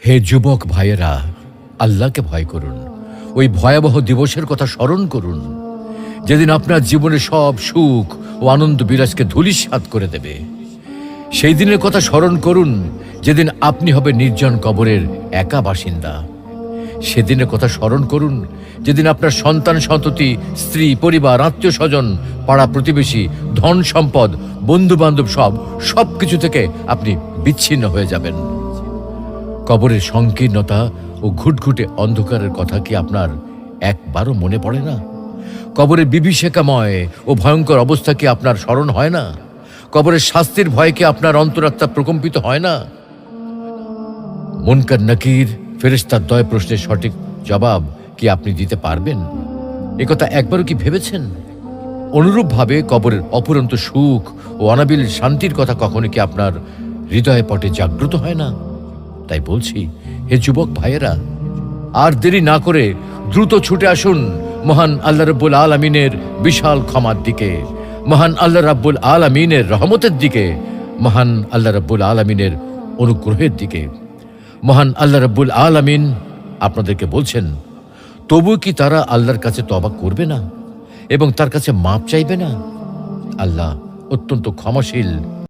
হে যুবক ভাইয়েরা, আল্লাহকে ভয় করুন। ওই ভয়াবহ দিবসের কথা স্মরণ করুন, যেদিন আপনার জীবনে সব সুখ ও আনন্দ বিলাসকে ধূলিসাৎ করে দেবে। সেই দিনের কথা স্মরণ করুন, যেদিন আপনি হবে নির্জন কবরের একা বাসিন্দা। সেদিনের কথা স্মরণ করুন, যেদিন আপনার সন্তান সন্ততি, স্ত্রী, পরিবার, আত্মীয় স্বজন, পাড়া প্রতিবেশী, ধন সম্পদ, বন্ধু বান্ধব সব কিছু থেকে আপনি বিচ্ছিন্ন হয়ে যাবেন। কবরের সংকীর্ণতা ও ঘুটঘুটে অন্ধকারের কথা কি আপনার একবারও মনে পড়ে না? কবরের বিভীষিকাময় ও ভয়ঙ্কর অবস্থা কি আপনার স্মরণ হয় না? কবরের শাস্তির ভয় কি আপনার অন্তরাত্মা প্রকম্পিত হয় না? মুনকার নাকির ফেরেশতার দয় প্রশ্নের সঠিক জবাব কি আপনি দিতে পারবেন? একথা একবারও কি ভেবেছেন? অনুরূপভাবে কবরের অপুরন্ত সুখ ও অনাবিল শান্তির কথা কখনো কি আপনার হৃদয় পটে জাগ্রত হয় না? তাই বলছি, হে যুবক ভাইয়েরা, আর দেরি না করে দ্রুত ছুটে আসুন মহান আল্লাহ রাব্বুল আলামিনের বিশাল ক্ষমার দিকে, মহান আল্লাহ রাব্বুল আলামিনের রহমতের দিকে, মহান আল্লাহ রাব্বুল আলামিনের অনুগ্রহের দিকে। মহান আল্লাহ রাব্বুল আলামিন আপনাদেরকে বলছেন, তবু কি তারা আল্লাহর কাছে তওবা করবে না এবং তার কাছে মাপ চাইবে না? আল্লাহ অত্যন্ত ক্ষমাশীল,